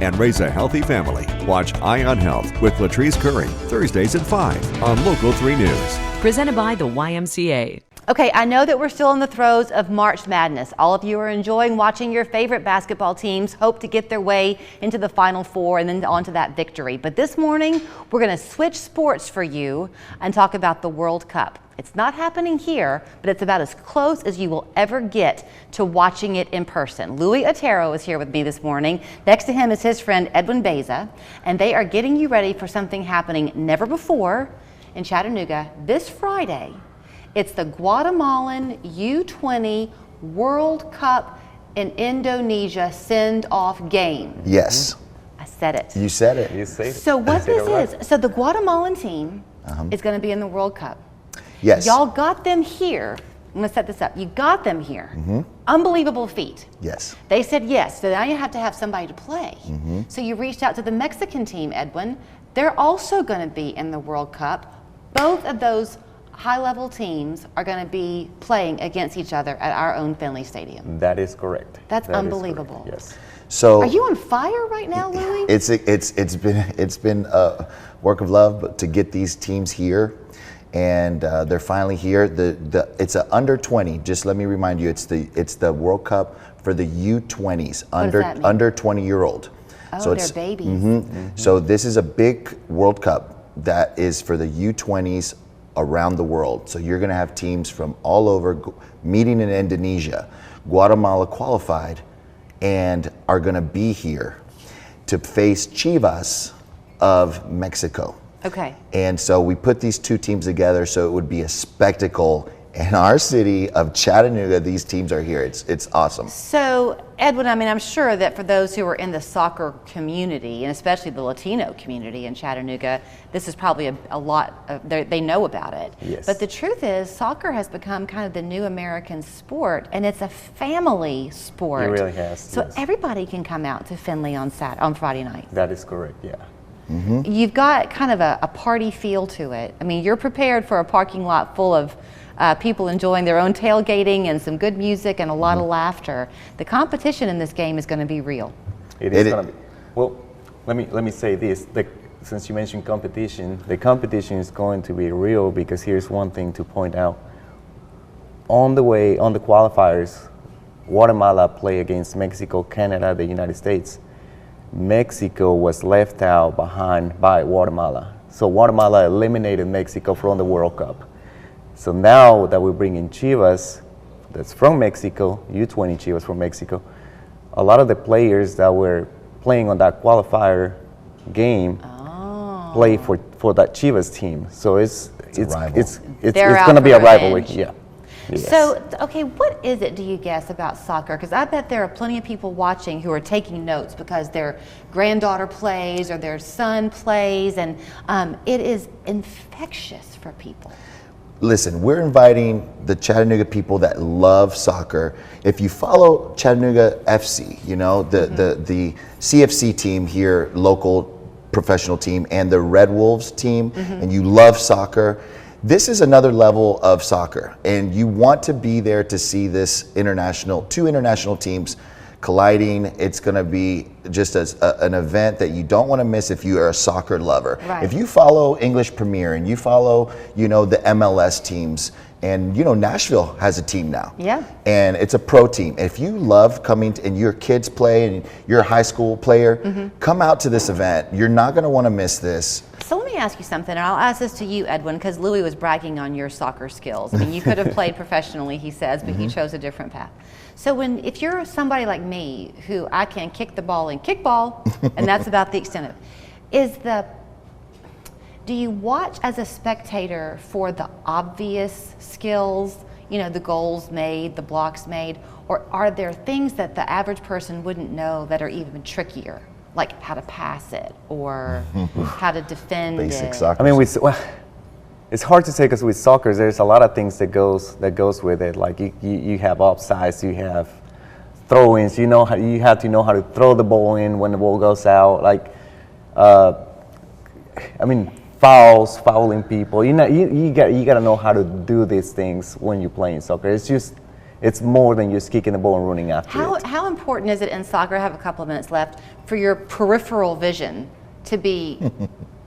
and raise a healthy family. Watch Eye on Health with Latrice Curry, Thursdays at 5 on Local 3 News. Presented by the YMCA. Okay, I know that we're still in the throes of March Madness. All of you are enjoying watching your favorite basketball teams hope to get their way into the Final Four and then on to that victory. But this morning, we're going to switch sports for you and talk about the World Cup. It's not happening here, but it's about as close as you will ever get to watching it in person. Louis Otero is here with me this morning. Next to him is his friend Edwin Beza, and they are getting you ready for something happening never before in Chattanooga this Friday. It's the Guatamalan U20 World Cup in Indonesia send-off game. Yes. I said it. You said it. You say it. So what this is, so the Guatemalan team is going to be in the World Cup. Yes. Y'all got them here. I'm going to set this up. You got them here. Unbelievable feat. Yes. They said yes, so now you have to have somebody to play. So you reached out to the Mexican team, Edwin. They're also going to be in the World Cup. Both of those high-level teams are going to be playing against each other at our own Finley Stadium. That is correct. That's That is unbelievable. correct, yes. So Are you on fire right now, Louis? it's been a work of love to get these teams here, and they're finally here. It's a under 20. Just let me remind you, it's the World Cup for the U20s, under 20-year-old. Oh, so they're babies. So this is a big World Cup that is for the U20s around the world. So you're going to have teams from all over meeting in Indonesia. Guatemala qualified and are going to be here to face Chivas of Mexico. Okay. And so we put these two teams together so it would be a spectacle in our city of Chattanooga. These teams are here. It's awesome. So, Edwin, I mean, I'm sure that for those who are in the soccer community, and especially the Latino community in Chattanooga, this is probably a lot, they know about it. Yes. But the truth is, soccer has become kind of the new American sport, and it's a family sport. It really has, So yes. everybody can come out to Finley on Friday night. That is correct, yeah. You've got kind of a party feel to it. I mean, you're prepared for a parking lot full of people enjoying their own tailgating and some good music and a lot of laughter. The competition in this game is going to be real. It is going to be. Well, let me say this. Since you mentioned competition, the competition is going to be real because here's one thing to point out. On the qualifiers, Guatemala play against Mexico, Canada, the United States. Mexico was left out behind by Guatemala. So Guatemala eliminated Mexico from the World Cup. So now that we're bringing Chivas, that's from Mexico, U20 Chivas from Mexico, a lot of the players that were playing on that qualifier game play for that Chivas team. So it's going to be a rivalry. Yeah. Yes. So, okay, what is it, do you guess, about soccer? Because I bet there are plenty of people watching who are taking notes because their granddaughter plays or their son plays, and it is infectious for people. Listen, we're inviting the Chattanooga people that love soccer. If you follow Chattanooga FC, you know, the CFC team here, local professional team, and the Red Wolves team, and you love soccer, this is another level of soccer. And you want to be there to see this two international teams colliding. It's going to be just an event that you don't want to miss if you are a soccer lover. Right. If you follow English Premier and you follow, you know, the MLS teams, and you know, Nashville has a team now. Yeah. And it's a pro team. If you love coming and your kids play and you're a high school player, come out to this event. You're not going to want to miss this. So let me ask you something, and I'll ask this to you, Edwin, because Louis was bragging on your soccer skills. I mean, you could have played professionally, he says, but you chose a different path. So if you're somebody like me, who I can kick the ball in kickball, and that's about the extent of it, do you watch as a spectator for the obvious skills, you know, the goals made, the blocks made, or are there things that the average person wouldn't know that are even trickier? Like how to pass it or how to defend Basic it. soccer. I mean, it's hard to say because with soccer, there's a lot of things that goes with it. Like you have offsides, you have throw-ins. You have to know how to throw the ball in when the ball goes out. Like, I mean, fouling people. You got to know how to do these things when you're playing soccer. It's more than just kicking the ball and running after it. How important is it in soccer, I have a couple of minutes left, for your peripheral vision to be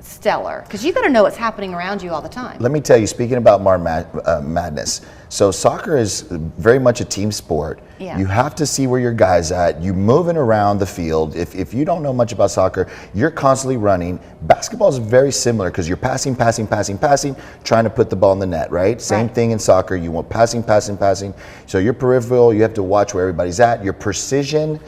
stellar? Because you got to know what's happening around you all the time. Let me tell you, speaking about madness, so soccer is very much a team sport. Yeah. You have to see where your guy's at. You moving around the field. If you don't know much about soccer, you're constantly running. Basketball is very similar because you're passing, trying to put the ball in the net, right? Same thing in soccer. You want passing. So your peripheral, you have to watch where everybody's at. Your precision,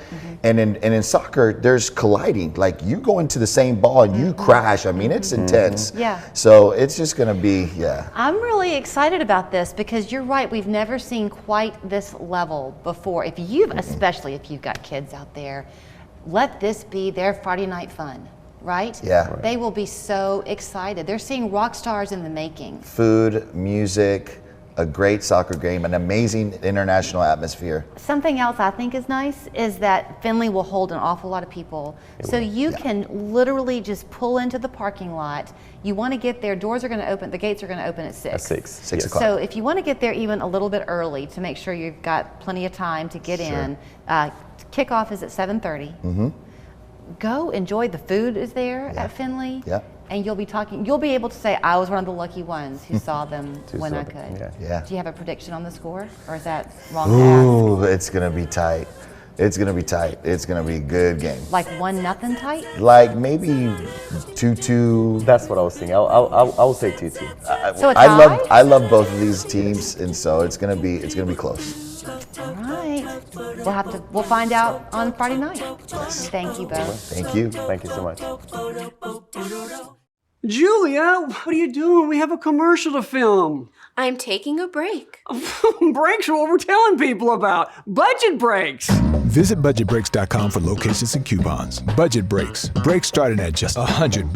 and in soccer, there's colliding. Like you go into the same ball and you crash. I mean, it's intense. Yeah. So it's just gonna be, I'm really excited about this because you're right. We've never seen quite this level before. Especially if you've got kids out there, let this be their Friday night fun, right? Yeah. Right. They will be so excited. They're seeing rock stars in the making. Food, music, a great soccer game, an amazing international atmosphere. Something else I think is nice is that Finley will hold an awful lot of people. So you can literally just pull into the parking lot. You want to get there, doors are going to open, the gates are going to open at 6. At 6. 6 o'clock. So if you want to get there even a little bit early to make sure you've got plenty of time to get in, kickoff is at 7:30. Go enjoy, the food is there at Finley. Yeah. And you'll be able to say, I was one of the lucky ones who saw them when I could. Yeah. Do you have a prediction on the score, or is that wrong to Ooh, it's gonna be tight. It's gonna be tight. It's gonna be a good game. ask? Like 1-0 tight? Like maybe 2-2. That's what I was thinking. I'll say 2-2. So a tie? I love both of these teams, and so it's gonna be close. All right. We'll find out on Friday night. Yes. Thank you both. Thank you. Thank you so much. Julia, what are you doing? We have a commercial to film. I'm taking a break. Breaks are what we're telling people about. Budget breaks. Visit budgetbreaks.com for locations and coupons. Budget Breaks. Breaks starting at just $100.